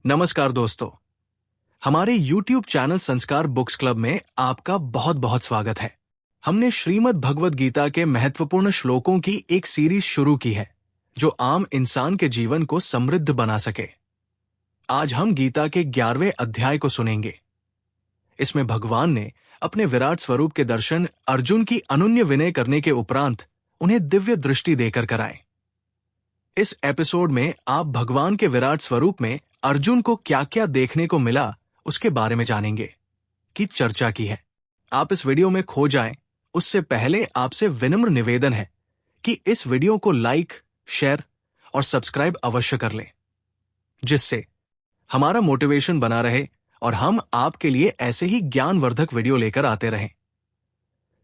नमस्कार दोस्तों, हमारे YouTube चैनल संस्कार बुक्स क्लब में आपका बहुत बहुत स्वागत है। हमने श्रीमद् भगवद गीता के महत्वपूर्ण श्लोकों की एक सीरीज शुरू की है जो आम इंसान के जीवन को समृद्ध बना सके। आज हम गीता के 11वें अध्याय को सुनेंगे। इसमें भगवान ने अपने विराट स्वरूप के दर्शन अर्जुन की अनन्य विनय करने के उपरांत उन्हें दिव्य दृष्टि देकर कराए। इस एपिसोड में आप भगवान के विराट स्वरूप में अर्जुन को क्या क्या देखने को मिला उसके बारे में जानेंगे की चर्चा की है। आप इस वीडियो में खो जाएं, उससे पहले आपसे विनम्र निवेदन है कि इस वीडियो को लाइक, शेयर और सब्सक्राइब अवश्य कर लें, जिससे हमारा मोटिवेशन बना रहे और हम आपके लिए ऐसे ही ज्ञानवर्धक वीडियो लेकर आते रहें।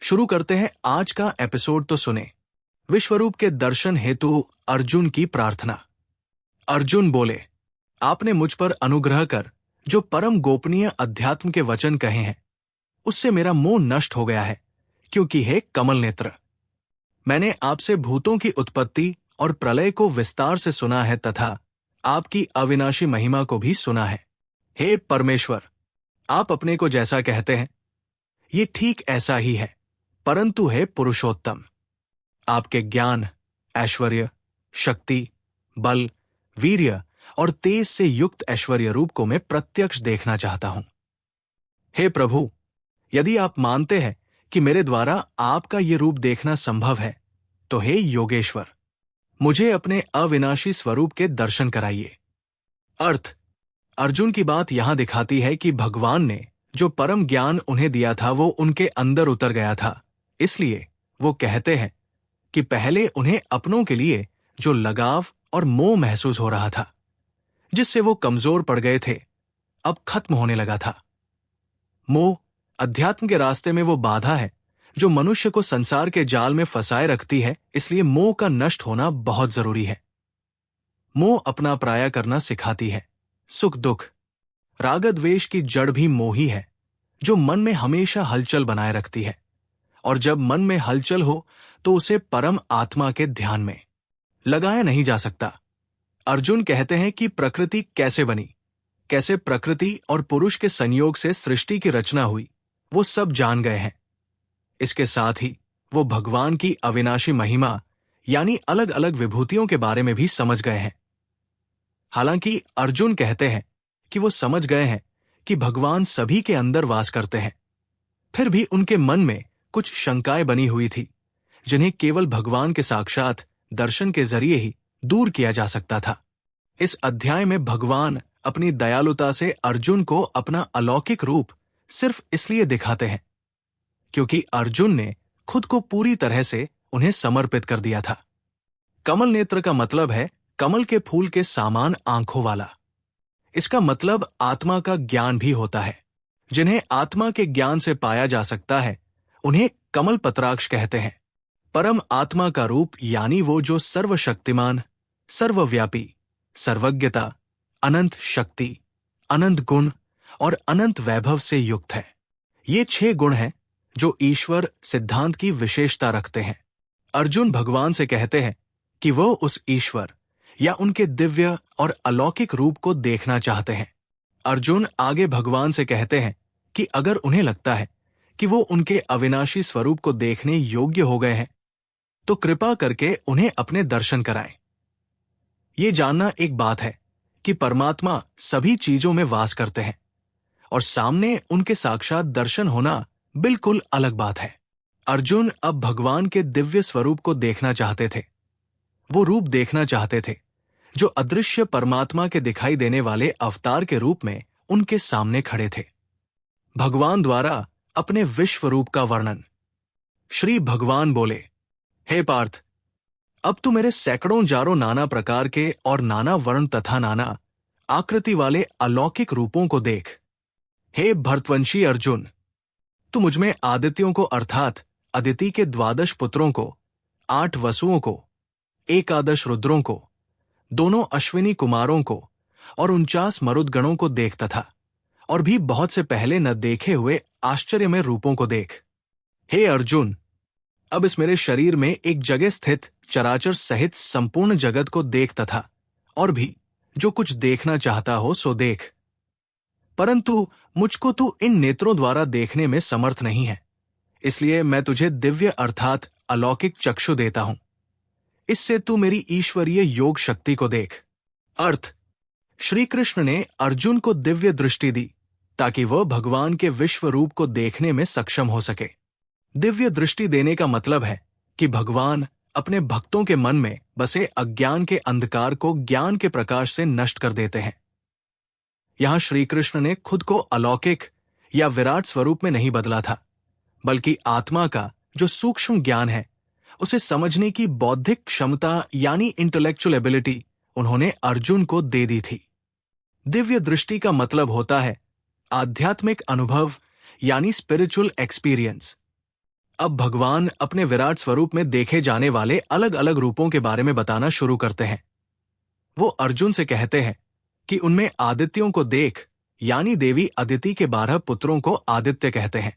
शुरू करते हैं आज का एपिसोड, तो सुने। विश्वरूप के दर्शन हेतु अर्जुन की प्रार्थना। अर्जुन बोले, आपने मुझ पर अनुग्रह कर जो परम गोपनीय अध्यात्म के वचन कहे हैं, उससे मेरा मोह नष्ट हो गया है, क्योंकि हे कमल नेत्र, मैंने आपसे भूतों की उत्पत्ति और प्रलय को विस्तार से सुना है तथा आपकी अविनाशी महिमा को भी सुना है। हे परमेश्वर, आप अपने को जैसा कहते हैं ये ठीक ऐसा ही है, परंतु हे पुरुषोत्तम, आपके ज्ञान, ऐश्वर्य, शक्ति, बल, वीर्य और तेज से युक्त ऐश्वर्य रूप को मैं प्रत्यक्ष देखना चाहता हूं। हे प्रभु, यदि आप मानते हैं कि मेरे द्वारा आपका ये रूप देखना संभव है, तो हे योगेश्वर, मुझे अपने अविनाशी स्वरूप के दर्शन कराइए। अर्थ: अर्जुन की बात यहां दिखाती है कि भगवान ने जो परम ज्ञान उन्हें दिया था वो उनके अंदर उतर गया था। इसलिए वो कहते हैं कि पहले उन्हें अपनों के लिए जो लगाव और मोह महसूस हो रहा था, जिससे वो कमजोर पड़ गए थे, अब खत्म होने लगा था। मोह अध्यात्म के रास्ते में वो बाधा है जो मनुष्य को संसार के जाल में फंसाए रखती है। इसलिए मोह का नष्ट होना बहुत जरूरी है। मोह अपना पराया करना सिखाती है। सुख दुख, राग द्वेष की जड़ भी मोह ही है, जो मन में हमेशा हलचल बनाए रखती है। और जब मन में हलचल हो तो उसे परम आत्मा के ध्यान में लगाया नहीं जा सकता। अर्जुन कहते हैं कि प्रकृति कैसे बनी, कैसे प्रकृति और पुरुष के संयोग से सृष्टि की रचना हुई, वो सब जान गए हैं। इसके साथ ही वो भगवान की अविनाशी महिमा यानी अलग अलग विभूतियों के बारे में भी समझ गए हैं। हालांकि अर्जुन कहते हैं कि वो समझ गए हैं कि भगवान सभी के अंदर वास करते हैं, फिर भी उनके मन में कुछ शंकाएं बनी हुई थी, जिन्हें केवल भगवान के साक्षात दर्शन के जरिए ही दूर किया जा सकता था। इस अध्याय में भगवान अपनी दयालुता से अर्जुन को अपना अलौकिक रूप सिर्फ इसलिए दिखाते हैं क्योंकि अर्जुन ने खुद को पूरी तरह से उन्हें समर्पित कर दिया था। कमल नेत्र का मतलब है कमल के फूल के समान आंखों वाला। इसका मतलब आत्मा का ज्ञान भी होता है। जिन्हें आत्मा के ज्ञान से पाया जा सकता है उन्हें कमल पत्राक्ष कहते हैं। परम आत्मा का रूप यानी वो जो सर्वशक्तिमान, सर्वव्यापी, सर्वज्ञता, अनंत शक्ति, अनंत गुण और अनंत वैभव से युक्त है। ये 6 गुण हैं जो ईश्वर सिद्धांत की विशेषता रखते हैं। अर्जुन भगवान से कहते हैं कि वो उस ईश्वर या उनके दिव्य और अलौकिक रूप को देखना चाहते हैं। अर्जुन आगे भगवान से कहते हैं कि अगर उन्हें लगता है कि वो उनके अविनाशी स्वरूप को देखने योग्य हो गए हैं, तो कृपा करके उन्हें अपने दर्शन कराएं। ये जानना एक बात है कि परमात्मा सभी चीजों में वास करते हैं और सामने उनके साक्षात दर्शन होना बिल्कुल अलग बात है। अर्जुन अब भगवान के दिव्य स्वरूप को देखना चाहते थे। वो रूप देखना चाहते थे जो अदृश्य परमात्मा के दिखाई देने वाले अवतार के रूप में उनके सामने खड़े थे। भगवान द्वारा अपने विश्व रूप का वर्णन। श्री भगवान बोले, हे पार्थ, अब तू मेरे सैकड़ों जारों नाना प्रकार के और नाना वर्ण तथा नाना आकृति वाले अलौकिक रूपों को देख। हे भरतवंशी अर्जुन, तू मुझमें आदित्यों को अर्थात अदिति के 12 पुत्रों को, 8 वसुओं को, 11 रुद्रों को, 2 अश्विनी कुमारों को और 49 मरुदगणों को देख तथा और भी बहुत से पहले न देखे हुए आश्चर्यमय रूपों को देख। हे अर्जुन, अब इस मेरे शरीर में एक जगह स्थित चराचर सहित संपूर्ण जगत को देख तथा और भी जो कुछ देखना चाहता हो सो देख, परंतु मुझको तू इन नेत्रों द्वारा देखने में समर्थ नहीं है, इसलिए मैं तुझे दिव्य अर्थात अलौकिक चक्षु देता हूं। इससे तू मेरी ईश्वरीय योग शक्ति को देख। अर्थ: श्री कृष्ण ने अर्जुन को दिव्य दृष्टि दी ताकि वह भगवान के विश्व रूप को देखने में सक्षम हो सके। दिव्य दृष्टि देने का मतलब है कि भगवान अपने भक्तों के मन में बसे अज्ञान के अंधकार को ज्ञान के प्रकाश से नष्ट कर देते हैं। यहां श्री कृष्ण ने खुद को अलौकिक या विराट स्वरूप में नहीं बदला था, बल्कि आत्मा का जो सूक्ष्म ज्ञान है उसे समझने की बौद्धिक क्षमता यानी इंटेलेक्चुअल एबिलिटी उन्होंने अर्जुन को दे दी थी। दिव्य दृष्टि का मतलब होता है आध्यात्मिक अनुभव यानी स्पिरिचुअल एक्सपीरियंस। अब भगवान अपने विराट स्वरूप में देखे जाने वाले अलग अलग रूपों के बारे में बताना शुरू करते हैं। वो अर्जुन से कहते हैं कि उनमें आदित्यों को देख, यानी देवी अदिति के 12 पुत्रों को आदित्य कहते हैं।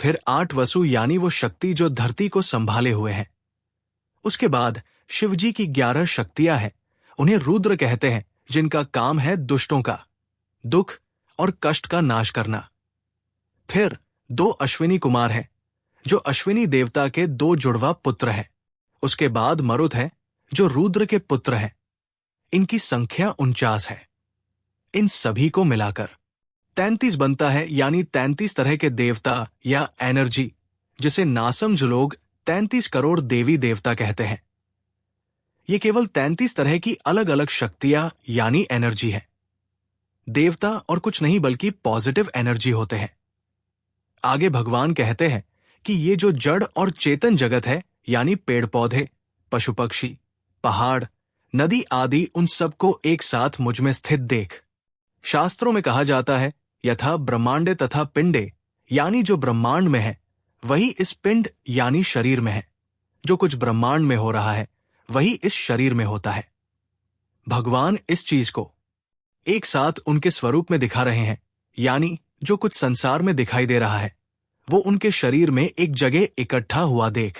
फिर 8 वसु यानी वो शक्ति जो धरती को संभाले हुए हैं। उसके बाद शिवजी की 11 शक्तियां हैं, उन्हें रुद्र कहते हैं, जिनका काम है दुष्टों का दुख और कष्ट का नाश करना। फिर 2 अश्विनी कुमार हैं, जो अश्विनी देवता के 2 जुड़वा पुत्र हैं। उसके बाद मरुत है, जो रुद्र के पुत्र हैं। इनकी संख्या 49 है। इन सभी को मिलाकर 33 बनता है, यानी 33 तरह के देवता या एनर्जी, जिसे नासमझ लोग 33 करोड़ देवी देवता कहते हैं। ये केवल 33 तरह की अलग अलग शक्तियां यानी एनर्जी है। देवता और कुछ नहीं बल्कि पॉजिटिव एनर्जी होते हैं। आगे भगवान कहते हैं कि ये जो जड़ और चेतन जगत है, यानी पेड़ पौधे, पशु पक्षी, पहाड़, नदी आदि, उन सबको एक साथ मुझ में स्थित देख। शास्त्रों में कहा जाता है यथा ब्रह्मांडे तथा पिंडे, यानी जो ब्रह्मांड में है वही इस पिंड यानी शरीर में है। जो कुछ ब्रह्मांड में हो रहा है वही इस शरीर में होता है। भगवान इस चीज को एक साथ उनके स्वरूप में दिखा रहे हैं, यानी जो कुछ संसार में दिखाई दे रहा है वो उनके शरीर में एक जगह इकट्ठा हुआ देख।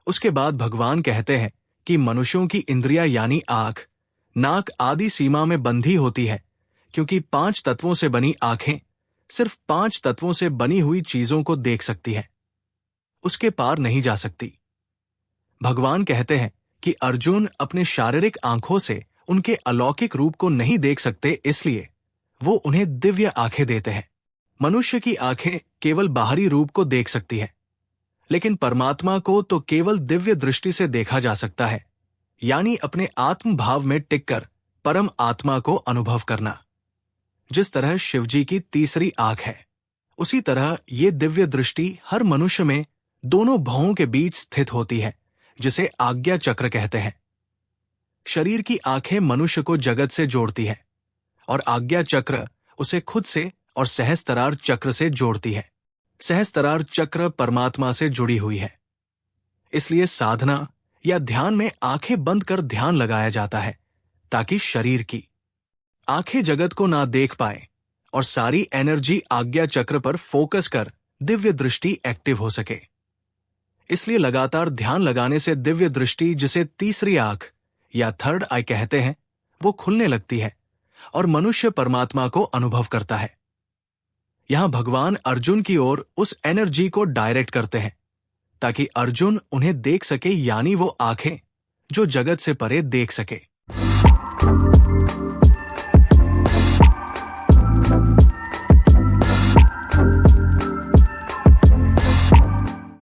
उसके बाद भगवान कहते हैं कि मनुष्यों की इंद्रियां यानी आंख, नाक आदि सीमा में बंधी होती है, क्योंकि 5 तत्वों से बनी आंखें सिर्फ 5 तत्वों से बनी हुई चीजों को देख सकती है, उसके पार नहीं जा सकती। भगवान कहते हैं कि अर्जुन अपने शारीरिक आंखों से उनके अलौकिक रूप को नहीं देख सकते, इसलिए वो उन्हें दिव्य आंखें देते हैं। मनुष्य की आंखें केवल बाहरी रूप को देख सकती है, लेकिन परमात्मा को तो केवल दिव्य दृष्टि से देखा जा सकता है, यानी अपने आत्म भाव में टिककर परम आत्मा को अनुभव करना। जिस तरह शिवजी की तीसरी आंख है, उसी तरह ये दिव्य दृष्टि हर मनुष्य में दोनों भवों के बीच स्थित होती है, जिसे आज्ञा चक्र कहते हैं। शरीर की आंखें मनुष्य को जगत से जोड़ती है और आज्ञा चक्र उसे खुद से और सहस्त्रार चक्र से जोड़ती है। सहस्त्रार चक्र परमात्मा से जुड़ी हुई है। इसलिए साधना या ध्यान में आंखें बंद कर ध्यान लगाया जाता है, ताकि शरीर की आंखें जगत को ना देख पाए और सारी एनर्जी आज्ञा चक्र पर फोकस कर दिव्य दृष्टि एक्टिव हो सके। इसलिए लगातार ध्यान लगाने से दिव्य दृष्टि, जिसे तीसरी आंख या थर्ड आई कहते हैं, वो खुलने लगती है और मनुष्य परमात्मा को अनुभव करता है। यहां भगवान अर्जुन की ओर उस एनर्जी को डायरेक्ट करते हैं ताकि अर्जुन उन्हें देख सके, यानी वो आंखें जो जगत से परे देख सके।